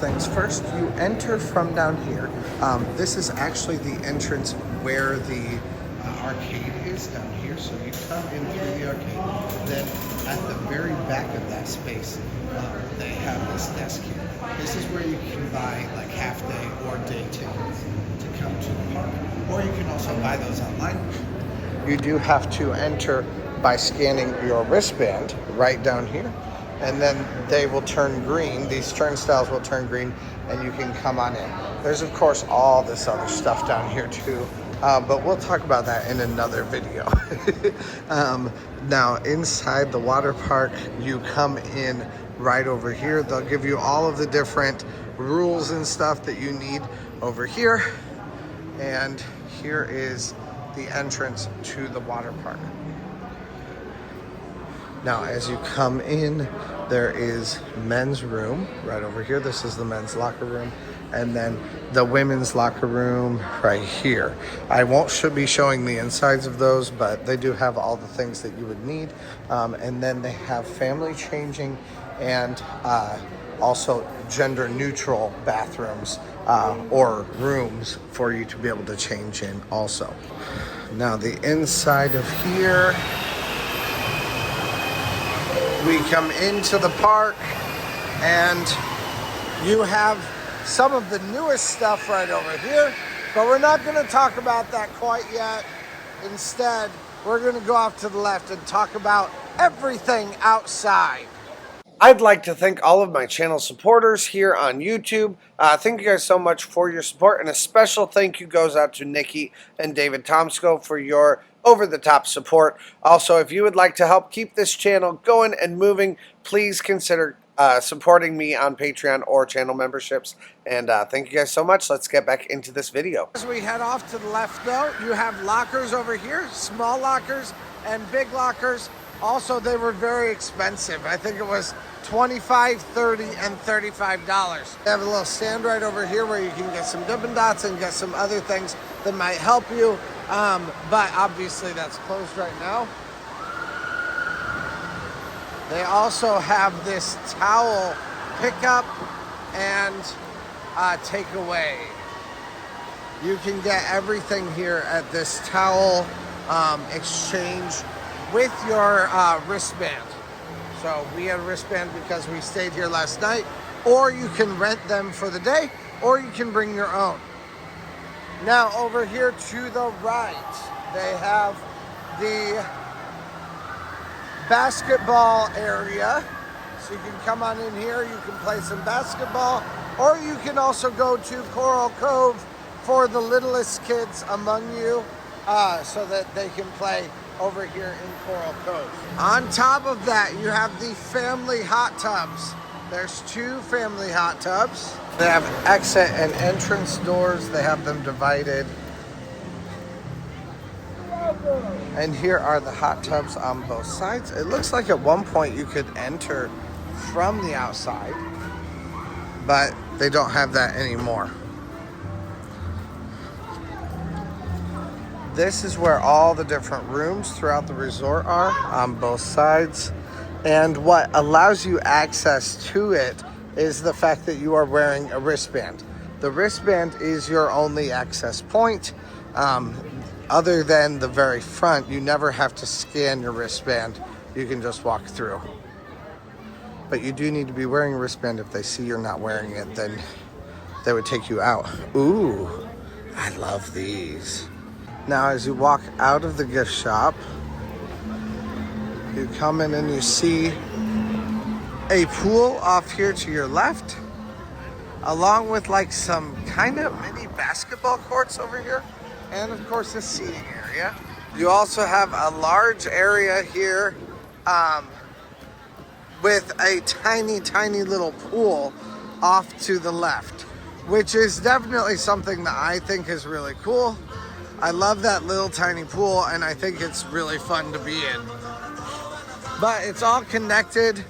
things first. You enter from down here. This is actually the entrance where the arcade is down here. So you come in through the arcade. Then at the very back of that space, they have this desk here. This is where you can buy like half day or day tickets to come to the park. Or you can also buy those online. You do have to enter by scanning your wristband right down here. And then they will turn green. These turnstiles will turn green and you can come on in. There's of course all this other stuff down here too. But we'll talk about that in another video. Now inside the water park, you come in right over here. They'll give you all of the different rules and stuff that you need over here. And here is the entrance to the water park. Now, as you come in, there is men's room right over here. This is the men's locker room. And then the women's locker room right here. I should be showing the insides of those, but they do have all the things that you would need. And then they have family changing and also gender neutral bathrooms or rooms for you to be able to change in also. Now the inside of here, we come into the park and you have some of the newest stuff right over here, but we're not going to talk about that quite yet. Instead, we're going to go off to the left and talk about everything outside. I'd like to thank all of my channel supporters here on YouTube. Thank you guys so much for your support, and a special thank you goes out to Nikki and David Tomsko for your over-the-top support. Also, if you would like to help keep this channel going and moving, please consider supporting me on Patreon or channel memberships. And thank you guys so much. Let's get back into this video. As we head off to the left though, you have lockers over here, small lockers and big lockers. Also, they were very expensive. I think it was $25, $30, and $35. They have a little stand right over here where you can get some Dippin' Dots and get some other things that might help you. But obviously that's closed right now. They also have this towel pickup and takeaway. You can get everything here at this towel exchange with your wristband. So we had a wristband because we stayed here last night, or you can rent them for the day, or you can bring your own. Now over here to the right, they have the basketball area. So you can come on in here, you can play some basketball, or you can also go to Coral Cove for the littlest kids among you so that they can play over here in Coral Cove. On top of that, you have the family hot tubs. There's 2 family hot tubs. They have exit and entrance doors. They have them divided. And here are the hot tubs on both sides. It looks like at one point you could enter from the outside, but they don't have that anymore. This is where all the different rooms throughout the resort are on both sides. And what allows you access to it is the fact that you are wearing a wristband. The wristband is your only access point. Other than the very front, you never have to scan your wristband. You can just walk through. But you do need to be wearing a wristband. If they see you're not wearing it, then they would take you out. Ooh, I love these. Now, as you walk out of the gift shop, you come in and you see a pool off here to your left, along with like some kind of mini basketball courts over here, and of course a seating area. You also have a large area here with a tiny little pool off to the left, which is definitely something that I think is really cool. I love that little tiny pool, and I think it's really fun to be in. But it's all connected.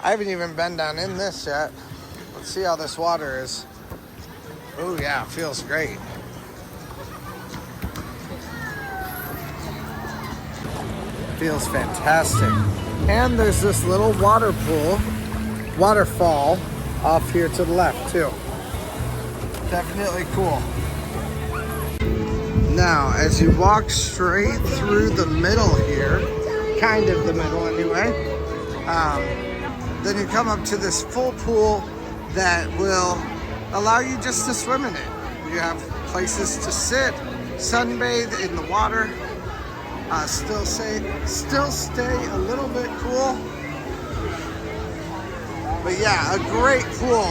I haven't even been down in this yet. Let's see how this water is. Oh yeah, feels great. Feels fantastic. And there's this little waterfall off here to the left too. Definitely cool. Now, as you walk straight through the middle here, kind of the middle anyway, then you come up to this full pool that will allow you just to swim in it. You have places to sit, sunbathe in the water, still stay a little bit cool. But yeah, a great pool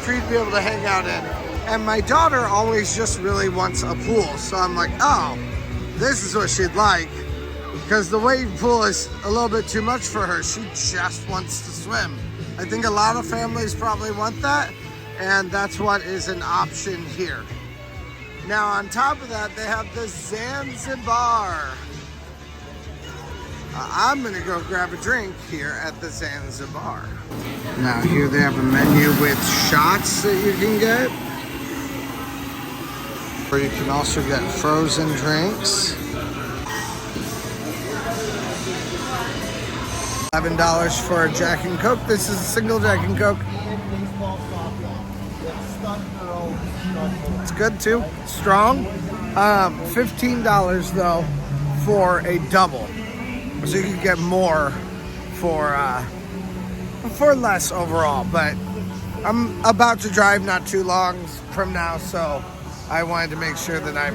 for you to be able to hang out in. And my daughter always just really wants a pool. So I'm like, oh, this is what she'd like. Because the wave pool is a little bit too much for her. She just wants to swim. I think a lot of families probably want that. And that's what is an option here. Now on top of that, they have the Zanzibar. I'm gonna go grab a drink here at the Zanzibar. Now here they have a menu with shots that you can get. Or you can also get frozen drinks. $11 for a Jack and Coke. This is a single Jack and Coke. It's good too, strong. $15 though for a double. So you can get more for less overall. But I'm about to drive not too long from now, so I wanted to make sure that I'm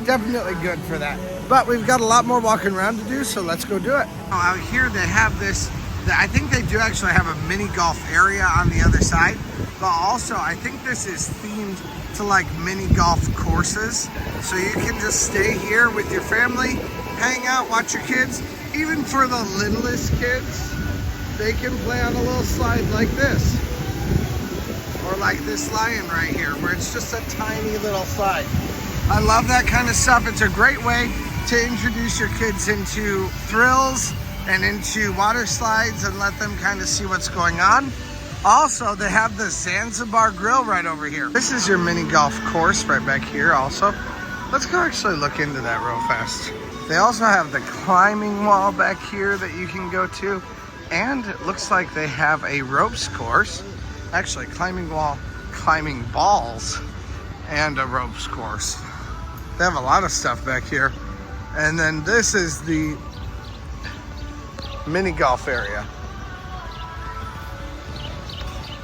definitely good for that. But we've got a lot more walking around to do, so let's go do it. Out here they have this, I think they do actually have a mini golf area on the other side, but also I think this is themed to like mini golf courses. So you can just stay here with your family, hang out, watch your kids. Even for the littlest kids, they can play on a little slide like this. Or like this lion right here, where it's just a tiny little slide. I love that kind of stuff. It's a great way to introduce your kids into thrills and into water slides and let them kind of see what's going on. Also, they have the Zanzibar Grill right over here. This is your mini golf course right back here also. Let's go actually look into that real fast. They also have the climbing wall back here that you can go to. And it looks like they have a ropes course. Actually, climbing wall, climbing balls, and a ropes course. They have a lot of stuff back here. And then this is the mini golf area.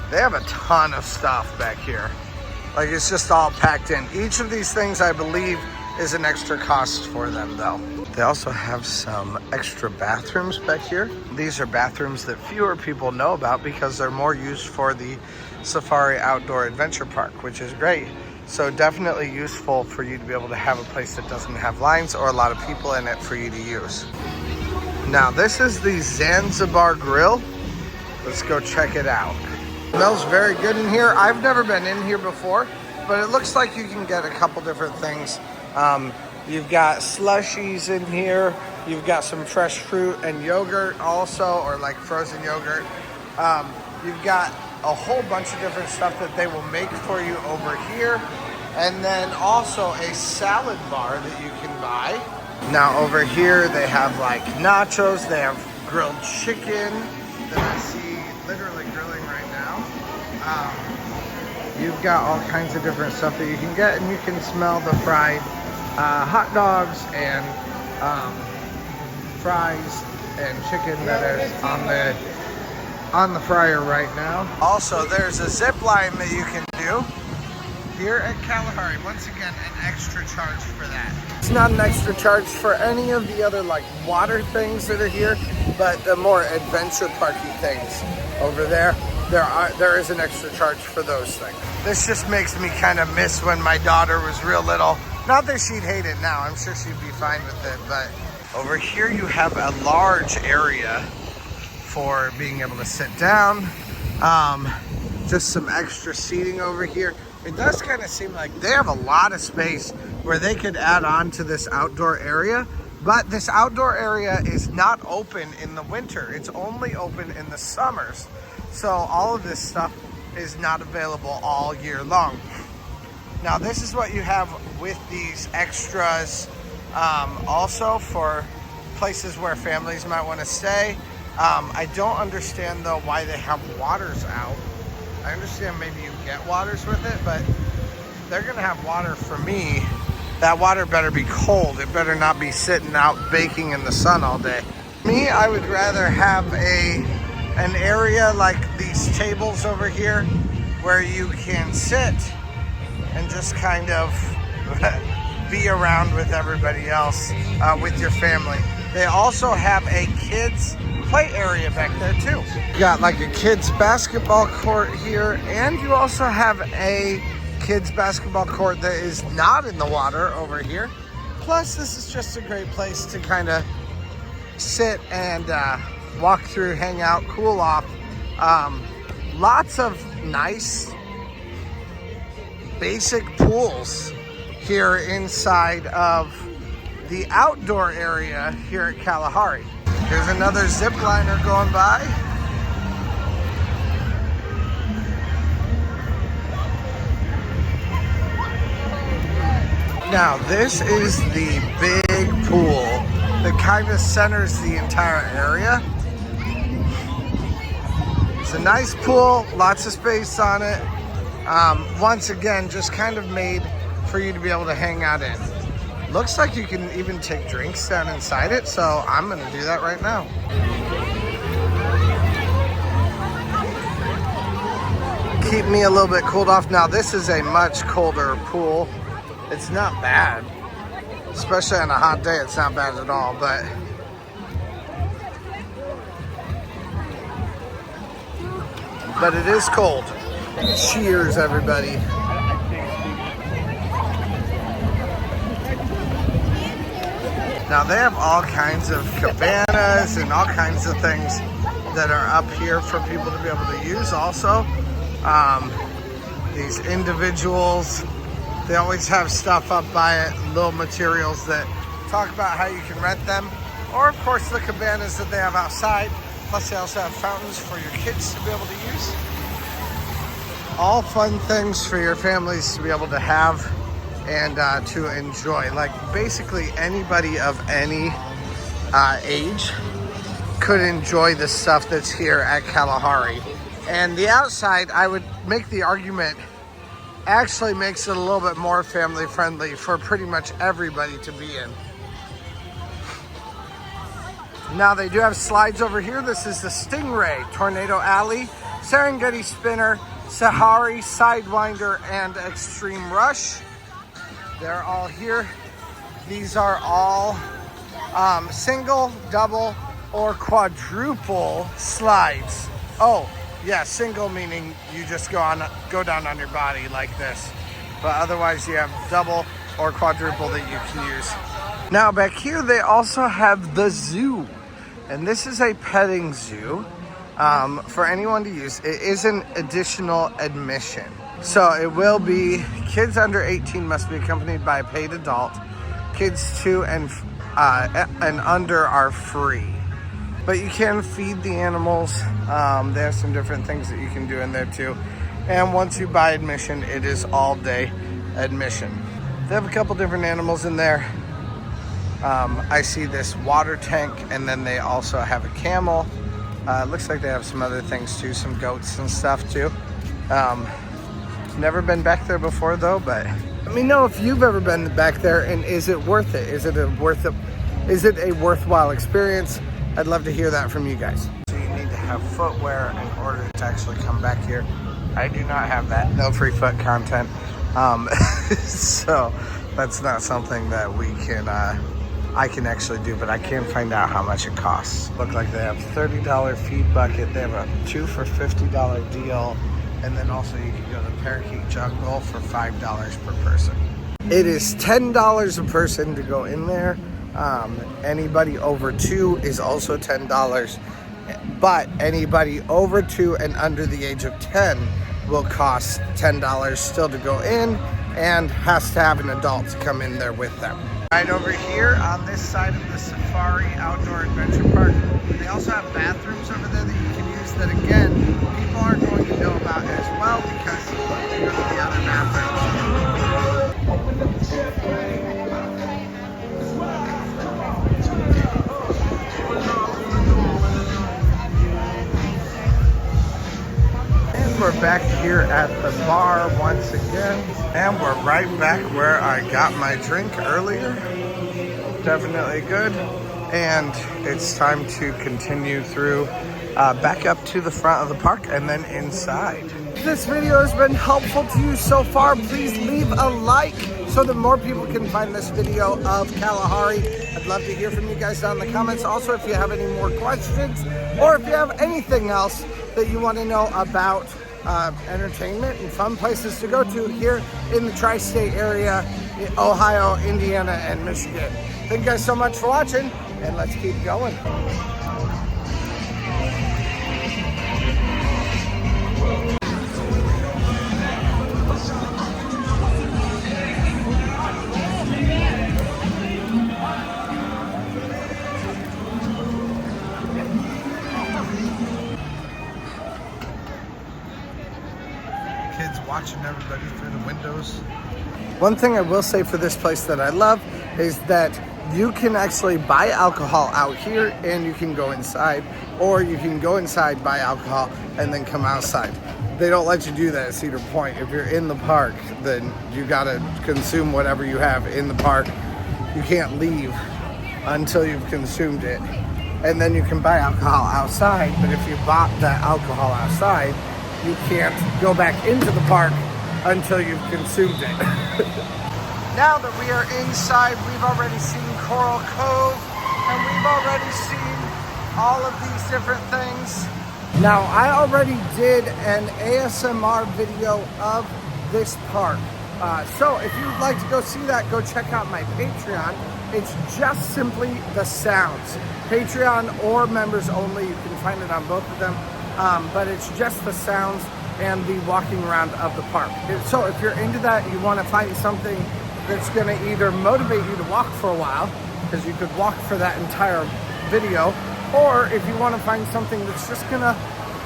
They have a ton of stuff back here. Like it's just all packed in. Each of these things, I believe, is an extra cost for them though. They also have some extra bathrooms back here. These are bathrooms that fewer people know about because they're more used for the Safari Outdoor Adventure Park, which is great. So definitely useful for you to be able to have a place that doesn't have lines or a lot of people in it for you to use. Now this is the Zanzibar Grill. Let's go check it out. It smells very good in here. I've never been in here before, but it looks like you can get a couple different things. You've got slushies in here. You've got some fresh fruit and yogurt also, or like frozen yogurt. You've got a whole bunch of different stuff that they will make for you over here. And then also a salad bar that you can buy. Now over here they have like nachos. They have grilled chicken that I see literally grilling right now. You've got all kinds of different stuff that you can get, and you can smell the fried hot dogs and fries and chicken that is on the fryer right now. Also, there's a zip line that you can do here at Kalahari. Once again, an extra charge for that. It's not an extra charge for any of the other like water things that are here, but the more adventure parky things over there, there is an extra charge for those things. This just makes me kind of miss when my daughter was real little. Not that she'd hate it now, I'm sure she'd be fine with it, but over here you have a large area for being able to sit down. Just some extra seating over here. It does kind of seem like they have a lot of space where they could add on to this outdoor area, but this outdoor area is not open in the winter. It's only open in the summers. So all of this stuff is not available all year long. Now this is what you have with these extras also for places where families might want to stay. I don't understand though why they have waters out I understand maybe you get waters with it, but they're gonna have water for me. That water better be cold. It better not be sitting out baking in the sun all day. Me, I would rather have an area like these tables over here where you can sit and just kind of be around with everybody else, with your family. They also have a kids play area back there too. You got like a kids basketball court here, and you also have a kids basketball court that is not in the water over here. Plus, this is just a great place to kind of sit and walk through, hang out, cool off. Lots of nice basic pools here inside of the outdoor area here at Kalahari. Here's another zip liner going by. Now this is the big pool that kind of centers the entire area. It's a nice pool, lots of space on it. Once again, just kind of made for you to be able to hang out in. Looks like you can even take drinks down inside it, so I'm gonna do that right now. Keep me a little bit cooled off. Now this is a much colder pool. It's not bad, especially on a hot day. It's not bad at all, but it is cold. Cheers, everybody. Now they have all kinds of cabanas and all kinds of things that are up here for people to be able to use also. These individuals, they always have stuff up by it, little materials that talk about how you can rent them. Or of course the cabanas that they have outside. Plus they also have fountains for your kids to be able to use. All fun things for your families to be able to have and to enjoy. Like basically anybody of any age could enjoy the stuff that's here at Kalahari. And the outside, I would make the argument, actually makes it a little bit more family friendly for pretty much everybody to be in. Now they do have slides over here. This is the Stingray, Tornado Alley, Serengeti Spinner, Sahari, Sidewinder, and Extreme Rush. They're all here. These are all single, double, or quadruple slides. Oh, yeah, single meaning you just go down on your body like this. But otherwise you have double or quadruple that you can use. Now back here they also have the zoo. And this is a petting zoo for anyone to use. It is an additional admission. So it will be kids under 18 must be accompanied by a paid adult. Kids 2 and under are free. But you can feed the animals. They have some different things that you can do in there too. And once you buy admission, it is all day admission. They have a couple different animals in there. I see this water tank, and then they also have a camel. It looks like they have some other things too, some goats and stuff too. Never been back there before though, but let me know if you've ever been back there and is it worth it? Is it a worthwhile experience? I'd love to hear that from you guys. So you need to have footwear in order to actually come back here. I do not have that. No free foot content. So that's not something that I can actually do, but I can find out how much it costs. Look like they have $30 feed bucket. They have a 2 for $50 deal. And then also you can go to Parakeet Jungle for $5 per person. It is $10 a person to go in there. Anybody over 2 is also $10. But anybody over 2 and under the age of 10 will cost $10 still to go in, and has to have an adult to come in there with them. Right over here on this side of the Safari Outdoor Adventure Park, they also have bathrooms over there that you can use that, again, people aren't going to know about as well because they go to the other bathrooms. And we're back here at the bar once again, and we're right back where I got my drink earlier. Definitely good. And it's time to continue through back up to the front of the park and then inside. If this video has been helpful to you so far, please leave a like so that more people can find this video of Kalahari. I'd love to hear from you guys down in the comments. Also, if you have any more questions or if you have anything else that you want to know about entertainment and fun places to go to here in the tri-state area, in Ohio, Indiana, and Michigan. Thank you guys so much for watching, and let's keep going. Kids watching everybody through the windows. One thing I will say for this place that I love is that you can actually buy alcohol out here and you can go inside, or you can go inside, buy alcohol, and then come outside. They don't let you do that at Cedar Point. If you're in the park, then you gotta consume whatever you have in the park. You can't leave until you've consumed it. And then you can buy alcohol outside, but if you bought that alcohol outside, you can't go back into the park until you've consumed it. Now that we are inside, we've already seen Coral Cove, and we've already seen all of these different things. Now, I already did an ASMR video of this park. So if you'd like to go see that, go check out my Patreon. It's just simply the sounds. Patreon or members only, you can find it on both of them. But it's just the sounds and the walking around of the park. So if you're into that, you want to find something that's going to either motivate you to walk for a while, because you could walk for that entire video, or if you want to find something that's just going to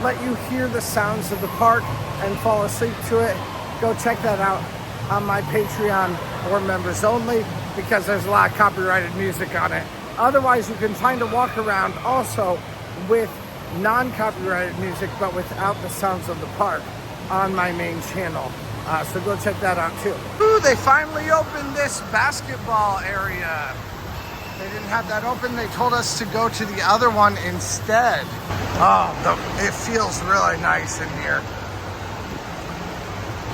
let you hear the sounds of the park and fall asleep to it, go check that out on my Patreon or members only, because there's a lot of copyrighted music on it. Otherwise, you can find a walk around also with non-copyrighted music, but without the sounds of the park on my main channel. So go check that out too. Ooh, they finally opened this basketball area. They didn't have that open. They told us to go to the other one instead. Oh, it feels really nice in here.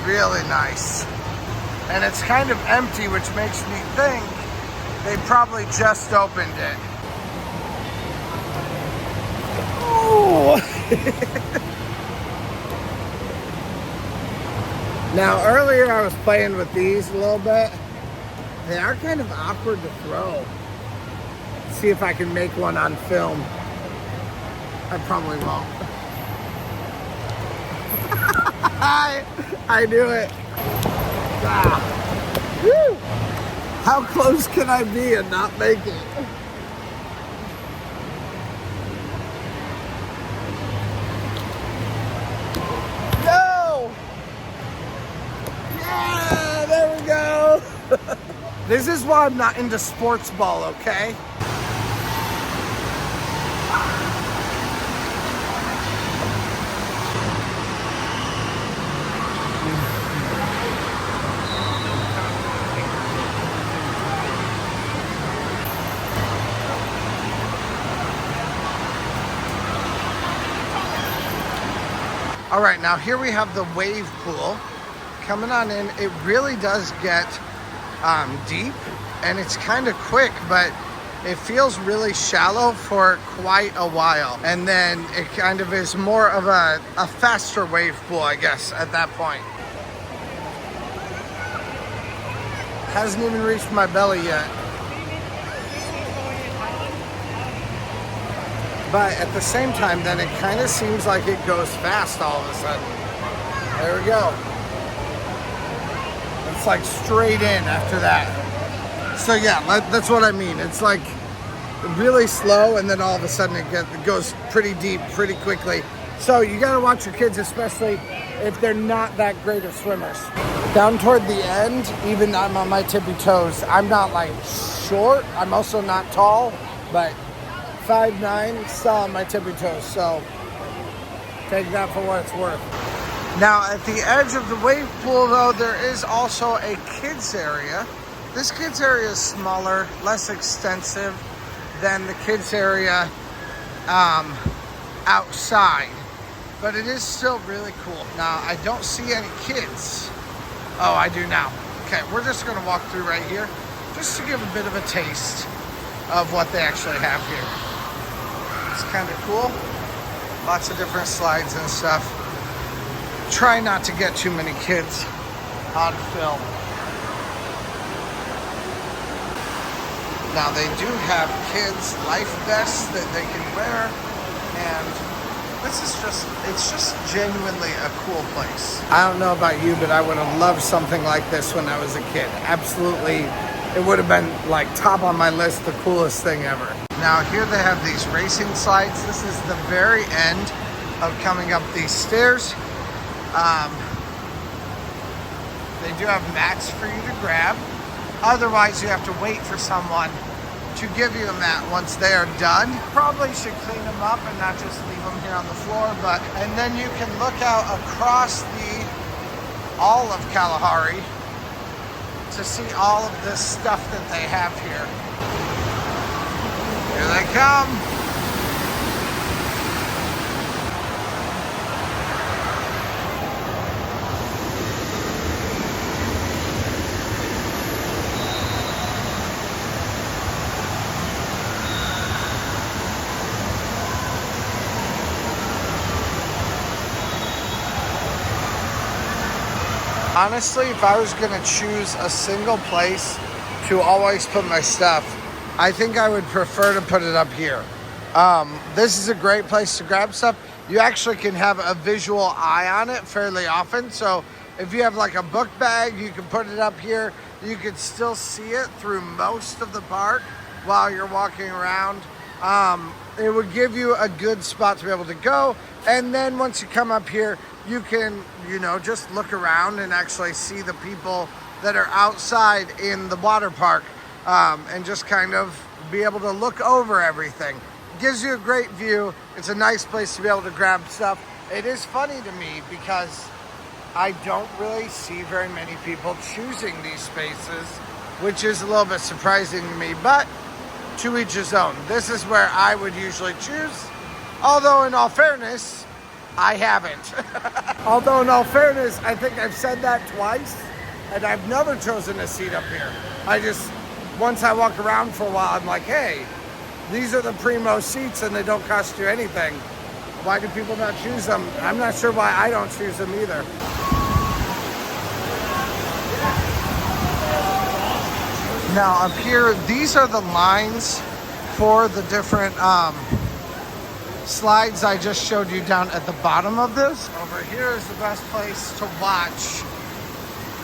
Really nice. And it's kind of empty, which makes me think they probably just opened it. Now, earlier I was playing with these a little bit. They are kind of awkward to throw. Let's see if I can make one on film. I probably won't. I knew it. Ah. Woo. How close can I be and not make it? This is why I'm not into sports ball, okay? All right, now here we have the wave pool. Coming on in, it really does get deep, and it's kind of quick, but it feels really shallow for quite a while. And then it kind of is more of a faster wave pool, I guess, at that point. Hasn't even reached my belly yet. But at the same time, then it kind of seems like it goes fast all of a sudden. There we go. It's like straight in after that. So yeah, that's what I mean. It's like really slow, and then all of a sudden it goes pretty deep pretty quickly. So you gotta watch your kids, especially if they're not that great of swimmers. Down toward the end, even I'm on my tippy toes. I'm not like short, I'm also not tall, but 5'9", still on my tippy toes. So take that for what it's worth. Now at the edge of the wave pool though, there is also a kids area. This kids area is smaller, less extensive than the kids area outside, but it is still really cool. Now I don't see any kids. Oh, I do now. Okay, we're just gonna walk through right here just to give a bit of a taste of what they actually have here. It's kind of cool. Lots of different slides and stuff. Try not to get too many kids on film. Now they do have kids life vests that they can wear, and it's just genuinely a cool place. I don't know about you, but I would have loved something like this when I was a kid. Absolutely, it would have been like top on my list, the coolest thing ever. Now here they have these racing slides. This is the very end of coming up these stairs. They do have mats for you to grab. Otherwise, you have to wait for someone to give you a mat once they are done. Probably should clean them up and not just leave them here on the floor. And then you can look out across all of Kalahari to see all of this stuff that they have here. Here they come. Honestly, if I was gonna choose a single place to always put my stuff, I think I would prefer to put it up here. This is a great place to grab stuff. You actually can have a visual eye on it fairly often. So if you have like a book bag, you can put it up here. You can still see it through most of the park while you're walking around. It would give you a good spot to be able to go. And then once you come up here, you can, just look around and actually see the people that are outside in the water park, and just kind of be able to look over everything. It gives you a great view. It's a nice place to be able to grab stuff. It is funny to me because I don't really see very many people choosing these spaces, which is a little bit surprising to me, but to each his own. This is where I would usually choose, although in all fairness, I haven't. Although in all fairness, I think I've said that twice, and I've never chosen a seat up here. Once I walk around for a while, I'm like, hey, these are the primo seats and they don't cost you anything. Why do people not choose them? I'm not sure why I don't choose them either. Now up here, these are the lines for the different slides I just showed you down at the bottom of this. Over here is the best place to watch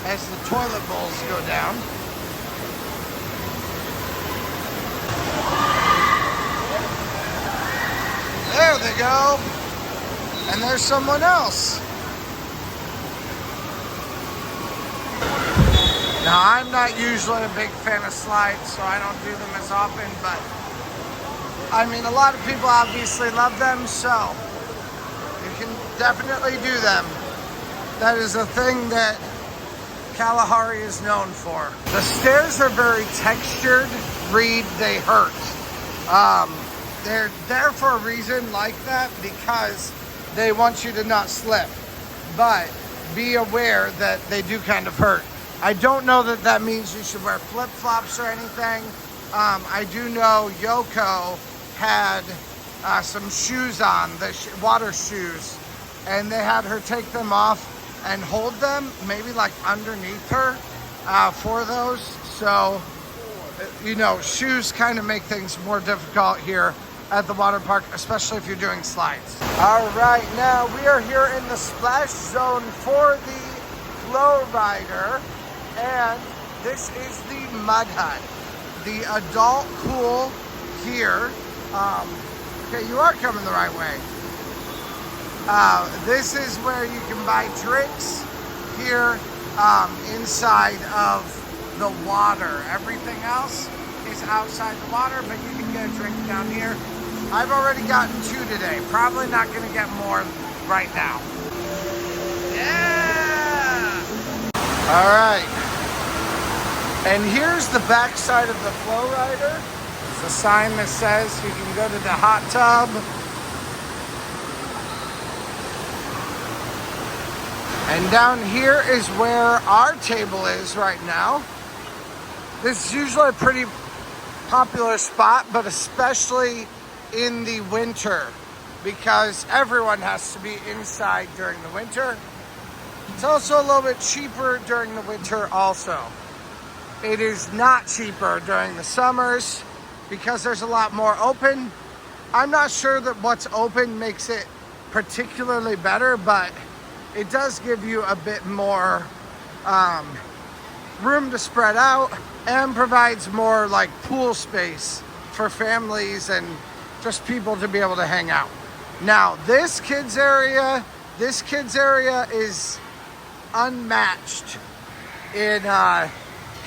as the toilet bowls go down. There they go. And there's someone else. Now, I'm not usually a big fan of slides, so I don't do them as often, but I mean, a lot of people obviously love them, so you can definitely do them. That is a thing that Kalahari is known for. The stairs are very textured. Read, they hurt. They're there for a reason like that because they want you to not slip. But be aware that they do kind of hurt. I don't know that that means you should wear flip-flops or anything. I do know Yoko had some shoes on, the water shoes, and they had her take them off and hold them, maybe like underneath her for those. So, shoes kind of make things more difficult here at the water park, especially if you're doing slides. All right, now we are here in the splash zone for the flow rider, and this is the mud hut, the adult pool here. Okay, you are coming the right way. This is where you can buy drinks here inside of the water. Everything else is outside the water, but you can get a drink down here. I've already gotten 2 today. Probably not going to get more right now. Yeah. All right. And here's the back side of the flow rider. There's a sign that says you can go to the hot tub. And down here is where our table is right now. This is usually a pretty popular spot, but especially in the winter because everyone has to be inside during the winter. It's also a little bit cheaper during the winter also. It is not cheaper during the summers because there's a lot more open. I'm not sure that what's open makes it particularly better, but it does give you a bit more room to spread out and provides more like pool space for families and just people to be able to hang out. Now, this kids area is unmatched in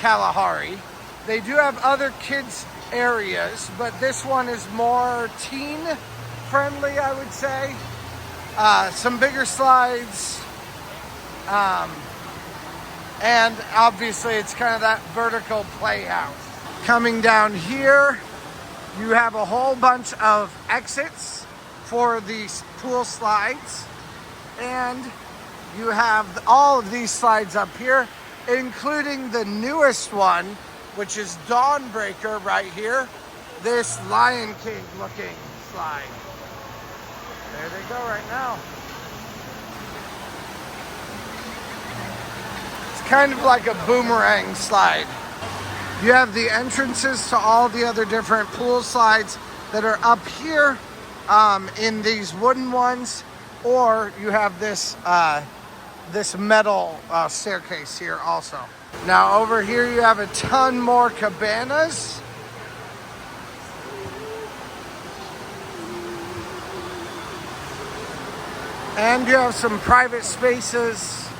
Kalahari. They do have other kids areas, but this one is more teen friendly, I would say. Some bigger slides, and obviously it's kind of that vertical playhouse. Coming down here, you have a whole bunch of exits for these pool slides, and you have all of these slides up here, including the newest one, which is Dawnbreaker right here, this Lion King looking slide. There they go right now. It's kind of like a boomerang slide. You have the entrances to all the other different pool slides that are up here in these wooden ones, or you have this this metal staircase here also. Now over here you have a ton more cabanas. And you have some private spaces.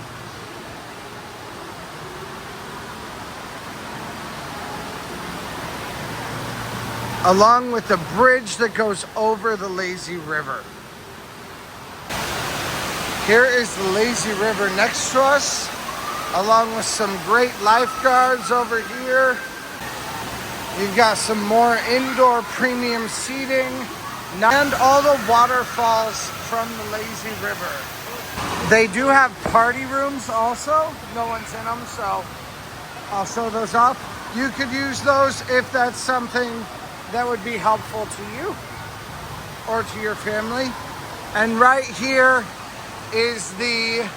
Along with the bridge that goes over the lazy river. Here is the lazy river next to us, along with some great lifeguards over here. You've got some more indoor premium seating and all the waterfalls from the lazy river. They do have party rooms also. No one's in them, so I'll show those off. You could use those if that's something that would be helpful to you or to your family. And right here is the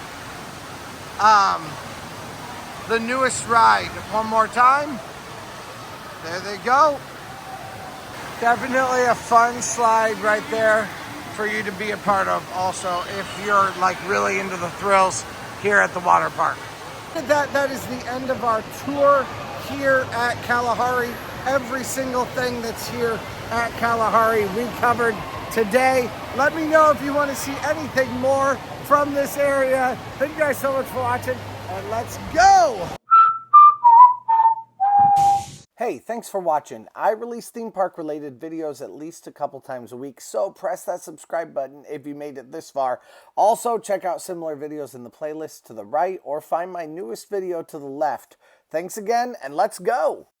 newest ride. One more time. There they go. Definitely a fun slide right there for you to be a part of also if you're like really into the thrills here at the water park. That is the end of our tour here at Kalahari. Every single thing that's here at Kalahari we covered today. Let me know if you want to see anything more from this area. Thank you guys so much for watching, and let's go! Hey, thanks for watching. I release theme park related videos at least a couple times a week, so press that subscribe button if you made it this far. Also, check out similar videos in the playlist to the right or find my newest video to the left. Thanks again, and let's go!